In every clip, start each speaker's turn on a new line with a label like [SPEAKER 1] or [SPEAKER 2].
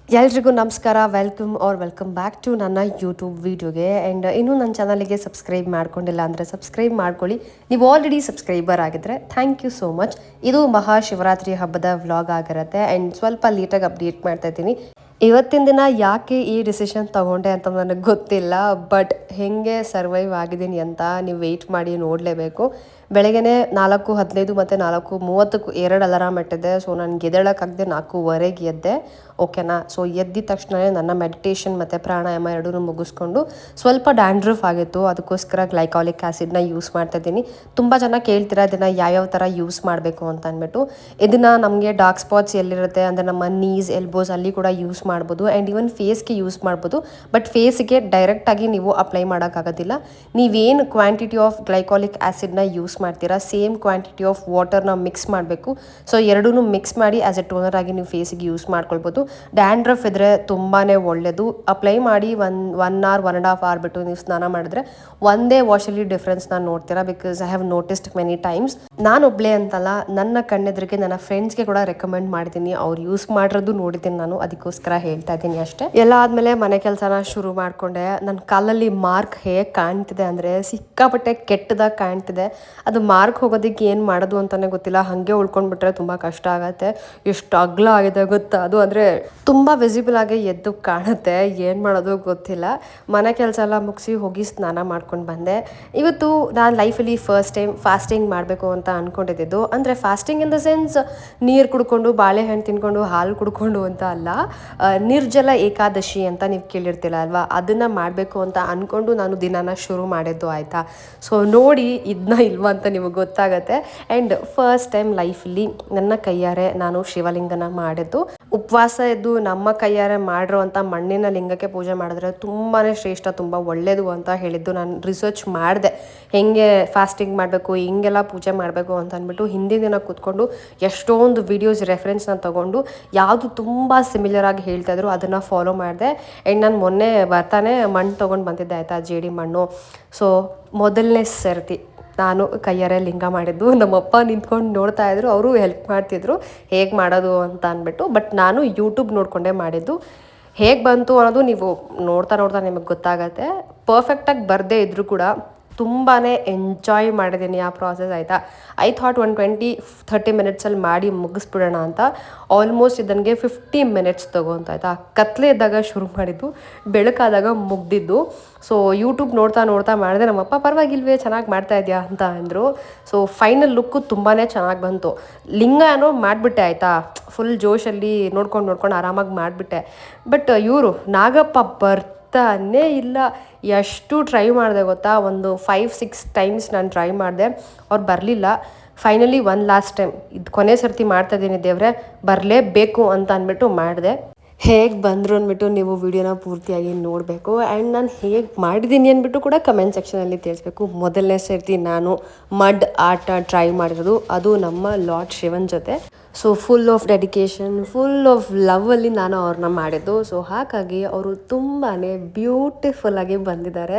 [SPEAKER 1] ಎಲ್ರಿಗೂ ನಮಸ್ಕಾರ, welcome back to ನನ್ನ ಯೂಟ್ಯೂಬ್ ವೀಡಿಯೋಗೆ. ಆ್ಯಂಡ್ ಇನ್ನೂ ನನ್ನ ಚಾನಲಿಗೆ ಸಬ್ಸ್ಕ್ರೈಬ್ ಮಾಡ್ಕೊಂಡಿಲ್ಲ ಅಂದರೆ ಸಬ್ಸ್ಕ್ರೈಬ್ ಮಾಡ್ಕೊಳ್ಳಿ. ನೀವು ಆಲ್ರೆಡಿ ಸಬ್ಸ್ಕ್ರೈಬರ್ ಆಗಿದ್ರೆ ಥ್ಯಾಂಕ್ ಯು ಸೋ ಮಚ್. ಇದು ಮಹಾಶಿವರಾತ್ರಿ ಹಬ್ಬದ ವ್ಲಾಗ್ ಆಗಿರುತ್ತೆ ಆ್ಯಂಡ್ ಸ್ವಲ್ಪ ಲೇಟಾಗಿ ಅಪ್ಡೇಟ್ ಮಾಡ್ತಾ ಇದ್ದೀನಿ. ಇವತ್ತಿನ ದಿನ ಯಾಕೆ ಈ ಡಿಸಿಷನ್ ತೊಗೊಂಡೆ ಅಂತ ನನಗೆ ಗೊತ್ತಿಲ್ಲ, ಬಟ್ ಹೇಗೆ ಸರ್ವೈವ್ ಆಗಿದ್ದೀನಿ ಅಂತ ನೀವು ವೆಯ್ಟ್ ಮಾಡಿ ನೋಡಲೇಬೇಕು. ಬೆಳಗ್ಗೆ 4:15 ಮತ್ತು 4:30 2 ಅಲಾರಾಮ್ ಇಟ್ಟಿದ್ದೆ. ಸೊ ನನಗೆ ಎದ್ದೇಳೋಕ್ಕಾಗದೆ 4:15 ಎದ್ದೆ, ಓಕೆನಾ. ಸೊ ಎದ್ದಿದ ತಕ್ಷಣ ನನ್ನ ಮೆಡಿಟೇಷನ್ ಮತ್ತು ಪ್ರಾಣಾಯಾಮ ಎರಡೂ ಮುಗಿಸ್ಕೊಂಡು ಸ್ವಲ್ಪ ಡ್ಯಾಂಡ್ರಫ್ ಆಗಿತ್ತು, ಅದಕ್ಕೋಸ್ಕರ ಗ್ಲೈಕಾಲಿಕ್ ಆ್ಯಸಿಡ್ನ ಯೂಸ್ ಮಾಡ್ತಾಯಿದ್ದೀನಿ. ತುಂಬ ಜನ ಕೇಳ್ತೀರಾ ಇದನ್ನು ಯಾವ್ಯಾವ ಥರ ಯೂಸ್ ಮಾಡಬೇಕು ಅಂತ ಅಂದ್ಬಿಟ್ಟು. ಇದನ್ನು ನಮಗೆ ಡಾರ್ಕ್ ಸ್ಪಾಟ್ಸ್ ಎಲ್ಲಿರುತ್ತೆ ಅಂದರೆ ನಮ್ಮ ನೀಸ್ ಎಲ್ಬೋಸ್ ಅಲ್ಲಿ ಕೂಡ ಯೂಸ್ ಮಾಡ್ಬೋದು ಆ್ಯಂಡ್ ಈವನ್ ಫೇಸ್ಗೆ ಯೂಸ್ ಮಾಡ್ಬೋದು. ಬಟ್ ಫೇಸ್ಗೆ ಡೈರೆಕ್ಟಾಗಿ ನೀವು ಅಪ್ಲೈ ಮಾಡೋಕ್ಕಾಗೋದಿಲ್ಲ. ನೀವೇನು ಕ್ವಾಂಟಿಟಿ ಆಫ್ ಗ್ಲೈಕಾಲಿಕ್ ಆ್ಯಸಿಡ್ನ ಯೂಸ್ ಮಾಡ್ತೀರಾ ಸೇಮ್ ಕ್ವಾಂಟಿಟಿ ಆಫ್ ವಾಟರ್ನ ಮಿಕ್ಸ್ ಮಾಡಬೇಕು. ಸೊ ಎರಡೂ ಮಿಕ್ಸ್ ಮಾಡಿ ಆ್ಯಸ್ ಎ ಟೋನರ್ ಆಗಿ ನೀವು ಫೇಸಿಗೆ ಯೂಸ್ ಮಾಡ್ಕೊಳ್ಬೋದು. ಡ್ಯಾಂಡ್ರಫ್ ಇದ್ದರೆ ತುಂಬಾ ಒಳ್ಳೆಯದು. ಅಪ್ಲೈ ಮಾಡಿ 1 hour 1.5 hour ಬಿಟ್ಟು ನೀವು ಸ್ನಾನ ಮಾಡಿದ್ರೆ ಒಂದೇ ವಾಶಲ್ಲಿ ಡಿಫ್ರೆನ್ಸ್ ನಾನು ನೋಡ್ತೀರಾ. Because I have noticed many times. ನಾನು ಒಬ್ಬಳೇ ಅಂತಲ್ಲ, ನನ್ನ ಕಣ್ಣೆದ್ರಿಗೆ ನನ್ನ ಫ್ರೆಂಡ್ಸ್ಗೆ ಕೂಡ ರೆಕಮೆಂಡ್ ಮಾಡಿದ್ದೀನಿ, ಅವ್ರು ಯೂಸ್ ಮಾಡಿರೋದು ನೋಡಿದ್ದೀನಿ ನಾನು, ಅದಕ್ಕೋಸ್ಕರ ಹೇಳ್ತಾ ಇದ್ದೀನಿ ಅಷ್ಟೇ. ಎಲ್ಲ ಆದಮೇಲೆ ಮನೆ ಕೆಲಸನ ಶುರು ಮಾಡಿಕೊಂಡೆ. ನನ್ನ ಕಾಲಲ್ಲಿ ಮಾರ್ಕ್ ಹೇಗೆ ಕಾಣ್ತಿದೆ ಅಂದರೆ ಸಿಕ್ಕಾಪಟ್ಟೆ ಕೆಟ್ಟದಾಗಿ ಕಾಣ್ತಿದೆ. ಅದು ಮಾರ್ಕ್ ಹೋಗೋದಕ್ಕೆ ಏನು ಮಾಡೋದು ಅಂತಲೇ ಗೊತ್ತಿಲ್ಲ. ಹಾಗೆ ಉಳ್ಕೊಂಡ್ಬಿಟ್ರೆ ತುಂಬ ಕಷ್ಟ ಆಗುತ್ತೆ. ಎಷ್ಟು ಅಗಲ ಆಗಿದೆ ಗೊತ್ತಾ ಅದು, ಅಂದರೆ ತುಂಬ ವಿಸಿಬಲ್ ಆಗಿ ಎದ್ದು ಕಾಣುತ್ತೆ. ಏನು ಮಾಡೋದು ಗೊತ್ತಿಲ್ಲ. ಮನೆ ಕೆಲಸ ಎಲ್ಲ ಮುಗಿಸಿ ಹೋಗಿ ಸ್ನಾನ ಮಾಡ್ಕೊಂಡು ಬಂದೆ. ಇವತ್ತು ನಾನು ಲೈಫಲ್ಲಿ ಫಸ್ಟ್ ಟೈಮ್ ಫಾಸ್ಟಿಂಗ್ ಮಾಡಬೇಕು ಅಂತ ಅಂದ್ಕೊಂಡಿದ್ದು. ಅಂದರೆ ಫಾಸ್ಟಿಂಗ್ ಇನ್ ದ ಸೆನ್ಸ್ ನೀರು ಕುಡ್ಕೊಂಡು ಬಾಳೆಹಣ್ಣು ತಿನ್ಕೊಂಡು ಹಾಲು ಕುಡ್ಕೊಂಡು ಅಂತ ಅಲ್ಲ, ನಿರ್ಜಲ ಏಕಾದಶಿ ಅಂತ ನೀವು ಕೇಳಿರ್ತಿಲ್ಲ ಅಲ್ವಾ, ಅದನ್ನು ಮಾಡಬೇಕು ಅಂತ ಅಂದ್ಕೊಂಡು ನಾನು ದಿನಾನ ಶುರು ಮಾಡಿದ್ದು, ಆಯಿತಾ. ಸೊ ನೋಡಿ ಇದನ್ನ ಇಲ್ವಾ ಅಂತ ನಿಮಗೆ ಗೊತ್ತಾಗತ್ತೆ. ಆ್ಯಂಡ್ ಫಸ್ಟ್ ಟೈಮ್ ಲೈಫಲ್ಲಿ ನನ್ನ ಕೈಯಾರೆ ನಾನು ಶಿವಲಿಂಗನ ಮಾಡಿದ್ದು. ಉಪವಾಸ ಇದ್ದು ನಮ್ಮ ಕೈಯಾರೆ ಮಾಡಿರೋವಂಥ ಮಣ್ಣಿನ ಲಿಂಗಕ್ಕೆ ಪೂಜೆ ಮಾಡಿದ್ರೆ ತುಂಬಾ ಶ್ರೇಷ್ಠ, ತುಂಬ ಒಳ್ಳೆಯದು ಅಂತ ಹೇಳಿದ್ದು. ನಾನು ರಿಸರ್ಚ್ ಮಾಡಿದೆ ಹೇಗೆ ಫಾಸ್ಟಿಂಗ್ ಮಾಡಬೇಕು, ಹಿಂಗೆಲ್ಲ ಪೂಜೆ ಮಾಡಬೇಕು ಅಂತ ಅಂದ್ಬಿಟ್ಟು. ಹಿಂದಿನ ದಿನ ಕೂತ್ಕೊಂಡು ಎಷ್ಟೊಂದು ವೀಡಿಯೋಸ್ ರೆಫರೆನ್ಸ್ನ ತೊಗೊಂಡು ಯಾವುದು ತುಂಬ ಸಿಮಿಲರ್ ಆಗಿ ಹೇಳ್ತಾಯಿದ್ರು ಅದನ್ನು ಫಾಲೋ ಮಾಡಿದೆ. ಆ್ಯಂಡ್ ನಾನು ಮೊನ್ನೆ ಬರ್ತಾನೆ ಮಣ್ಣು ತೊಗೊಂಡು ಬಂದಿದ್ದೆ, ಆಯಿತಾ, ಜೇಡಿ ಮಣ್ಣು. ಸೊ ಮೊದಲನೇ ಸರ್ತಿ ನಾನು ಕೈಯಾರೆ ಲಿಂಗ ಮಾಡಿದ್ದು. ನಮ್ಮಪ್ಪ ನಿಂತ್ಕೊಂಡು ನೋಡ್ತಾ ಇದ್ರು, ಅವರು ಹೆಲ್ಪ್ ಮಾಡ್ತಿದ್ರು ಹೇಗೆ ಮಾಡೋದು ಅಂತ ಅಂದ್ಬಿಟ್ಟು. ಬಟ್ ನಾನು ಯೂಟ್ಯೂಬ್ ನೋಡಿಕೊಂಡೇ ಮಾಡಿದ್ದು. ಹೇಗೆ ಬಂತು ಅನ್ನೋದು ನೀವು ನೋಡ್ತಾ ನಿಮಗೆ ಗೊತ್ತಾಗತ್ತೆ. ಪರ್ಫೆಕ್ಟಾಗಿ ಬರದೇ ಇದ್ದರೂ ಕೂಡ ತುಂಬಾ ಎಂಜಾಯ್ ಮಾಡಿದ್ದೀನಿ ಆ ಪ್ರಾಸೆಸ್, ಆಯಿತಾ. ಐ ಥಾಟ್ 20-30 ಮಿನಿಟ್ಸಲ್ಲಿ ಮಾಡಿ ಮುಗಿಸ್ಬಿಡೋಣ ಅಂತ. ಆಲ್ಮೋಸ್ಟ್ ಇದನಿಗೆ 50 ಮಿನಿಟ್ಸ್ ತೊಗೊಂತ, ಆಯಿತಾ. ಕತ್ಲೆ ಇದ್ದಾಗ ಶುರು ಮಾಡಿದ್ದು, ಬೆಳಕಾದಾಗ ಮುಗ್ದಿದ್ದು. ಸೊ ಯೂಟ್ಯೂಬ್ ನೋಡ್ತಾ ಮಾಡಿದೆ. ನಮ್ಮಪ್ಪ ಪರವಾಗಿಲ್ವೇ, ಚೆನ್ನಾಗಿ ಮಾಡ್ತಾ ಇದೆಯಾ ಅಂತ ಅಂದರು. ಸೊ ಫೈನಲ್ ಲುಕ್ಕು ತುಂಬಾ ಚೆನ್ನಾಗಿ ಬಂತು. ಲಿಂಗ ಏನೋ ಮಾಡಿಬಿಟ್ಟೆ, ಆಯಿತಾ, ಫುಲ್ ಜೋಶಲ್ಲಿ ನೋಡ್ಕೊಂಡು ಆರಾಮಾಗಿ ಮಾಡಿಬಿಟ್ಟೆ. ಬಟ್ ಇವರು ನಾಗಪ್ಪ ಬರ್ತಾನೇ ಇಲ್ಲ. ಎಷ್ಟು ಟ್ರೈ ಮಾಡಿದೆ ಗೊತ್ತಾ, ಒಂದು 5-6 ಟೈಮ್ಸ್ ನಾನು ಟ್ರೈ ಮಾಡಿದೆ, ಅವ್ರು ಬರಲಿಲ್ಲ. ಫೈನಲಿ ಒಂದು ಲಾಸ್ಟ್ ಟೈಮ್, ಇದು ಕೊನೆ ಸರ್ತಿ ಮಾಡ್ತಾಯಿದ್ದೀನಿ ದೇವ್ರೆ, ಬರಲೇಬೇಕು ಅಂತ ಅಂದ್ಬಿಟ್ಟು ಮಾಡಿದೆ. ಹೇಗೆ ಬಂದರು ಅಂದ್ಬಿಟ್ಟು ನೀವು ವಿಡಿಯೋನ ಪೂರ್ತಿಯಾಗಿ ನೋಡಬೇಕು. ಆ್ಯಂಡ್ ನಾನು ಹೇಗೆ ಮಾಡಿದ್ದೀನಿ ಅಂದ್ಬಿಟ್ಟು ಕೂಡ ಕಮೆಂಟ್ ಸೆಕ್ಷನಲ್ಲಿ ತಿಳಿಸ್ಬೇಕು. ಮೊದಲನೇ ಸರ್ತಿ ನಾನು ಮಡ್ ಆಟ ಟ್ರೈ ಮಾಡಿರೋದು, ಅದು ನಮ್ಮ ಲಾರ್ಡ್ ಶಿವನ್ ಜೊತೆ. So full of dedication, full of ಲವ್ವಲ್ಲಿ ನಾನು ಅವ್ರನ್ನ ಮಾಡಿದ್ದು. ಸೊ ಹಾಗಾಗಿ ಅವರು ತುಂಬಾ ಬ್ಯೂಟಿಫುಲ್ಲಾಗಿ ಬಂದಿದ್ದಾರೆ.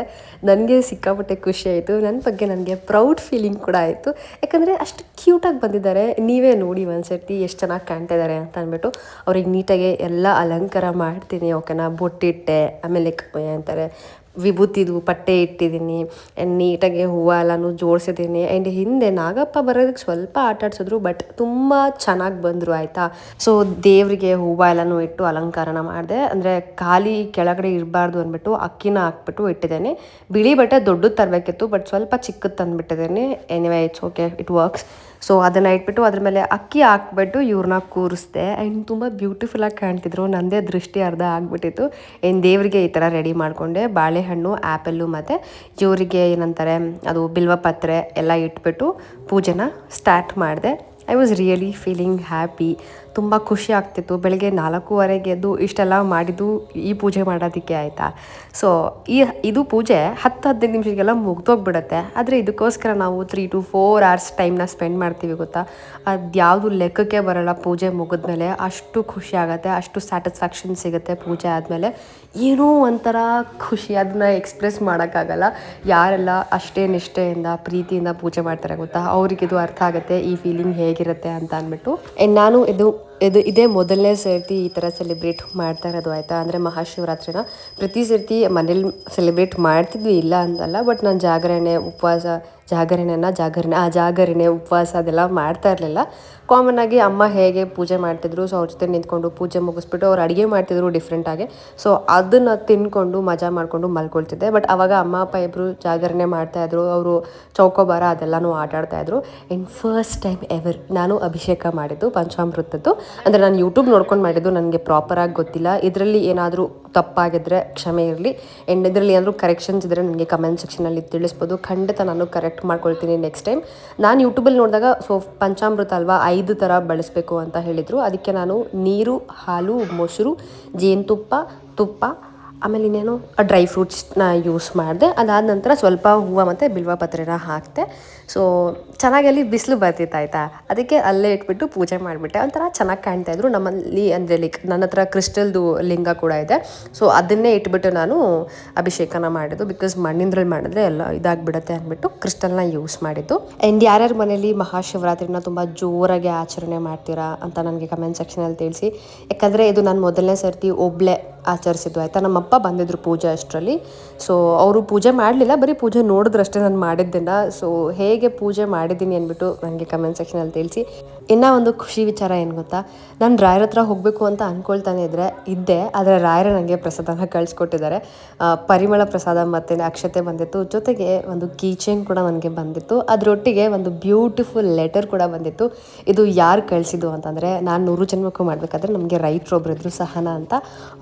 [SPEAKER 1] ನನಗೆ ಸಿಕ್ಕಾಪಟ್ಟೆ ಖುಷಿ ಆಯಿತು. ನನ್ನ ಬಗ್ಗೆ ನನಗೆ ಪ್ರೌಡ್ ಫೀಲಿಂಗ್ ಕೂಡ ಆಯಿತು, ಯಾಕಂದರೆ ಅಷ್ಟು ಕ್ಯೂಟಾಗಿ ಬಂದಿದ್ದಾರೆ. ನೀವೇ ನೋಡಿ ಒಂದು ಸರ್ತಿ ಎಷ್ಟು ಚೆನ್ನಾಗಿ ಕಾಣ್ತಾ ಇದ್ದಾರೆ ಅಂತ ಅಂದ್ಬಿಟ್ಟು. ಅವ್ರಿಗೆ ನೀಟಾಗಿ ಎಲ್ಲ ಅಲಂಕಾರ ಮಾಡ್ತೀನಿ, ಓಕೆನಾ. ಬೊಟ್ಟಿಟ್ಟೆ, ಆಮೇಲೆ ಅಂತಾರೆ ವಿಭೂತಿದು ಪಟ್ಟೆ ಇಟ್ಟಿದ್ದೀನಿ, ನೀಟಾಗಿ ಹೂವು ಎಲ್ಲನೂ ಜೋಡಿಸಿದ್ದೀನಿ. ಆ್ಯಂಡ್ ಹಿಂದೆ ನಾಗಪ್ಪ ಬರೋದಕ್ಕೆ ಸ್ವಲ್ಪ ಆಟಾಡ್ಸಿದ್ರು, ಬಟ್ ತುಂಬ ಚೆನ್ನಾಗಿ ಬಂದರು, ಆಯಿತಾ. ಸೊ ದೇವರಿಗೆ ಹೂವು ಎಲ್ಲನೂ ಇಟ್ಟು ಅಲಂಕಾರನ ಮಾಡಿದೆ. ಅಂದರೆ ಖಾಲಿ ಕೆಳಗಡೆ ಇರಬಾರ್ದು ಅಂದ್ಬಿಟ್ಟು ಅಕ್ಕಿನ ಹಾಕ್ಬಿಟ್ಟು ಇಟ್ಟಿದ್ದೇನೆ. ಬಿಳಿ ಬಟ್ಟೆ ದೊಡ್ಡದು ತರಬೇಕಿತ್ತು, ಬಟ್ ಸ್ವಲ್ಪ ಚಿಕ್ಕದು ತಂದುಬಿಟ್ಟಿದ್ದೇನೆ. Anyway it's okay, it works. So ಅದನ್ನು ಇಟ್ಬಿಟ್ಟು ಅದ್ರ ಮೇಲೆ ಅಕ್ಕಿ ಹಾಕ್ಬಿಟ್ಟು ಇವ್ರನ್ನ ಕೂರಿಸ್ದೆ. ಆ್ಯಂಡ್ ತುಂಬ ಬ್ಯೂಟಿಫುಲ್ಲಾಗಿ ಕಾಣ್ತಿದ್ರು. ನನ್ನದೇ ದೃಷ್ಟಿ ಅರ್ಧ ಆಗಿಬಿಟ್ಟಿತ್ತು. ಏನು ದೇವರಿಗೆ ಈ ಥರ ರೆಡಿ ಮಾಡಿಕೊಂಡೆ. ಬಾಳೆಹಣ್ಣು, ಆ್ಯಪಲ್ಲು ಮತ್ತು ಇವರಿಗೆ ಏನಂತಾರೆ ಅದು ಬಿಲ್ವಪತ್ರೆ ಎಲ್ಲ ಇಟ್ಬಿಟ್ಟು ಪೂಜೆನ ಸ್ಟಾರ್ಟ್ ಮಾಡಿದೆ. I was really feeling happy. ತುಂಬ ಖುಷಿ ಆಗ್ತಿತ್ತು. ಬೆಳಗ್ಗೆ 4:15 ಎದ್ದು ಇಷ್ಟೆಲ್ಲ ಮಾಡಿದ್ದು ಈ ಪೂಜೆ ಮಾಡೋದಕ್ಕೆ, ಆಯಿತಾ. ಸೊ ಇದು ಪೂಜೆ 10-15 ನಿಮಿಷಕ್ಕೆಲ್ಲ ಮುಗ್ದೋಗ್ಬಿಡುತ್ತೆ. ಆದರೆ ಇದಕ್ಕೋಸ್ಕರ ನಾವು 3 to 4 hours ಟೈಮ್ನ ಸ್ಪೆಂಡ್ ಮಾಡ್ತೀವಿ ಗೊತ್ತಾ. ಅದು ಯಾವುದು ಲೆಕ್ಕಕ್ಕೆ ಬರೋಲ್ಲ. ಪೂಜೆ ಮುಗಿದ್ಮೇಲೆ ಅಷ್ಟು ಖುಷಿ ಆಗುತ್ತೆ, ಅಷ್ಟು ಸ್ಯಾಟಿಸ್ಫ್ಯಾಕ್ಷನ್ ಸಿಗುತ್ತೆ ಪೂಜೆ ಆದಮೇಲೆ. ಏನೋ ಒಂಥರ ಖುಷಿ, ಅದನ್ನ ಎಕ್ಸ್ಪ್ರೆಸ್ ಮಾಡೋಕ್ಕಾಗಲ್ಲ. ಯಾರೆಲ್ಲ ಅಷ್ಟೇ ನಿಷ್ಠೆಯಿಂದ ಪ್ರೀತಿಯಿಂದ ಪೂಜೆ ಮಾಡ್ತಾರೆ ಗೊತ್ತಾ, ಅವರಿಗಿದು ಅರ್ಥ ಆಗುತ್ತೆ ಈ ಫೀಲಿಂಗ್ ಹೇಗಿರುತ್ತೆ ಅಂತ ಅಂದ್ಬಿಟ್ಟು. ನಾನು ಇದು ಇದೇ ಮೊದಲನೇ ಸರ್ತಿ ಈ ಥರ ಸೆಲೆಬ್ರೇಟ್ ಮಾಡ್ತಾ ಇರೋದು ಆಯಿತಾ. ಅಂದರೆ ಮಹಾಶಿವರಾತ್ರಿನ ಪ್ರತಿ ಸರ್ತಿ ಮನೇಲಿ ಸೆಲೆಬ್ರೇಟ್ ಮಾಡ್ತಿದ್ವಿ, ಇಲ್ಲ ಅಂತಲ್ಲ. ಬಟ್ ನಾನು ಜಾಗರಣೆ ಉಪವಾಸ ಅದೆಲ್ಲ ಮಾಡ್ತಾ ಇರಲಿಲ್ಲ. ಕಾಮನ್ ಆಗಿ ಅಮ್ಮ ಹೇಗೆ ಪೂಜೆ ಮಾಡ್ತಿದ್ರು, ಸೊ ಅವ್ರ ಜೊತೆ ನಿಂತ್ಕೊಂಡು ಪೂಜೆ ಮುಗಿಸ್ಬಿಟ್ಟು ಅವ್ರು ಅಡುಗೆ ಮಾಡ್ತಿದ್ರು ಡಿಫ್ರೆಂಟಾಗಿ. ಸೊ ಅದನ್ನು ತಿನ್ಕೊಂಡು ಮಜಾ ಮಾಡಿಕೊಂಡು ಮಲ್ಕೊಳ್ತಿದ್ದೆ. ಬಟ್ ಆವಾಗ ಅಮ್ಮ ಅಪ್ಪ ಇಬ್ಬರು ಜಾಗರಣೆ ಮಾಡ್ತಾಯಿದ್ರು, ಅವರು ಚೌಕೋಬಾರ ಅದೆಲ್ಲನೂ ಆಟಾಡ್ತಾಯಿದ್ರು. ಆ್ಯಂಡ್ ಫಸ್ಟ್ ಟೈಮ್ ಎವರ್ ನಾನು ಅಭಿಷೇಕ ಮಾಡಿದ್ದು ಪಂಚಾಮೃತದ್ದು. ಅಂದರೆ ನಾನು ಯೂಟ್ಯೂಬ್ ನೋಡ್ಕೊಂಡು ಮಾಡಿದ್ದು, ನನಗೆ ಪ್ರಾಪರಾಗಿ ಗೊತ್ತಿಲ್ಲ. ಇದರಲ್ಲಿ ಏನಾದರೂ ತಪ್ಪಾಗಿದ್ದರೆ ಕ್ಷಮೆ ಇರಲಿ. ಆ್ಯಂಡ್ ಇದರಲ್ಲಿ ಏನಾದರೂ ಕರೆಕ್ಷನ್ಸ್ ಇದ್ದರೆ ನನಗೆ ಕಮೆಂಟ್ ಸೆಕ್ಷನಲ್ಲಿ ತಿಳಿಸ್ಬೋದು. ಖಂಡಿತ ನಾನು ಕರೆಕ್ಟ್ ಮಾಡ್ಕೊಳ್ತೀನಿ ನೆಕ್ಸ್ಟ್ ಟೈಮ್. ನಾನು ಯೂಟ್ಯೂಬಲ್ಲಿ ನೋಡಿದಾಗ ಪಂಚಾಮೃತ ಅಲ್ವಾ 5 ಥರ ಬಳಸಬೇಕು ಅಂತ ಹೇಳಿದರು. ಅದಕ್ಕೆ ನಾನು ನೀರು, ಹಾಲು, ಮೊಸರು, ಜೇನುತುಪ್ಪ, ತುಪ್ಪ, ಆಮೇಲೆ ಇನ್ನೇನು ಡ್ರೈ ಫ್ರೂಟ್ಸ್ನ ಯೂಸ್ ಮಾಡಿದೆ. ಅದಾದ ನಂತರ ಸ್ವಲ್ಪ ಹೂವು ಮತ್ತು ಬಿಲ್ವ ಪತ್ರೆನ ಹಾಕಿದೆ. ಸೊ ಚೆನ್ನಾಗಿ ಅಲ್ಲಿ ಬಿಸಿಲು ಬರ್ತಿತ್ತು ಆಯಿತಾ, ಅದಕ್ಕೆ ಅಲ್ಲೇ ಇಟ್ಬಿಟ್ಟು ಪೂಜೆ ಮಾಡಿಬಿಟ್ಟೆ. ಒಂಥರ ಚೆನ್ನಾಗಿ ಕಾಣ್ತಾಯಿದ್ರು. ನಮ್ಮಲ್ಲಿ ಅಂದರೆ ಲೈಕ್ ನನ್ನ ಹತ್ರ ಕ್ರಿಸ್ಟಲ್ದು ಲಿಂಗ ಕೂಡ ಇದೆ. ಸೊ ಅದನ್ನೇ ಇಟ್ಬಿಟ್ಟು ನಾನು ಅಭಿಷೇಕನ ಮಾಡಿದ್ದು. ಬಿಕಾಸ್ ಮಣ್ಣಿಂದ್ರಲ್ಲಿ ಮಾಡಿದ್ರೆ ಎಲ್ಲ ಇದಾಗಿಬಿಡುತ್ತೆ ಅಂದ್ಬಿಟ್ಟು ಕ್ರಿಸ್ಟಲ್ನ ಯೂಸ್ ಮಾಡಿದ್ದು. ಆ್ಯಂಡ್ ಯಾರ್ಯಾರ ಮನೇಲಿ ಮಹಾಶಿವರಾತ್ರಿನ ತುಂಬ ಜೋರಾಗಿ ಆಚರಣೆ ಮಾಡ್ತೀರಾ ಅಂತ ನನಗೆ ಕಮೆಂಟ್ ಸೆಕ್ಷನಲ್ಲಿ ತಿಳಿಸಿ. ಯಾಕಂದರೆ ಇದು ನಾನು ಮೊದಲನೇ ಸರ್ತಿ ಒಬ್ಬಳೇ ಆಚರಿಸಿದ್ದು ಆಯಿತಾ. ನಮ್ಮಪ್ಪ ಬಂದಿದ್ದರು ಪೂಜೆ ಅಷ್ಟರಲ್ಲಿ. ಸೊ ಅವರು ಪೂಜೆ ಮಾಡಲಿಲ್ಲ, ಬರೀ ಪೂಜೆ ನೋಡಿದ್ರಷ್ಟೇ ನಾನು ಮಾಡಿದ್ದನ್ನು. ಸೊ ಹೇಗೆ ಪೂಜೆ ಮಾಡಿದ್ದೀನಿ ಅಂದ್ಬಿಟ್ಟು ನನಗೆ ಕಮೆಂಟ್ ಸೆಕ್ಷನಲ್ಲಿ ತಿಳಿಸಿ. ಇನ್ನೂ ಒಂದು ಖುಷಿ ವಿಚಾರ ಏನು ಗೊತ್ತಾ, ನಾನು ರಾಯರ ಹತ್ರ ಹೋಗಬೇಕು ಅಂತ ಅಂದ್ಕೊಳ್ತಾನೆ ಇದ್ದೆ. ಆದರೆ ರಾಯರ ನನಗೆ ಪ್ರಸಾದನ ಕಳಿಸ್ಕೊಟ್ಟಿದ್ದಾರೆ. ಪರಿಮಳ ಪ್ರಸಾದ ಮತ್ತು ಅಕ್ಷತೆ ಬಂದಿತ್ತು, ಜೊತೆಗೆ ಒಂದು ಕೀಚೇನ್ ಕೂಡ ನನಗೆ ಬಂದಿತ್ತು. ಅದರೊಟ್ಟಿಗೆ ಒಂದು ಬ್ಯೂಟಿಫುಲ್ ಲೆಟರ್ ಕೂಡ ಬಂದಿತ್ತು. ಇದು ಯಾರು ಕಳಿಸಿದ್ದು ಅಂತಂದರೆ, ನಾನು 100 ಜನ್ಮಕ್ಕೂ ಮಾಡಬೇಕಾದ್ರೆ ನಮಗೆ ರೈಟ್ರೊಬ್ರು ಇದ್ದರು, ಸಹನಾ ಅಂತ,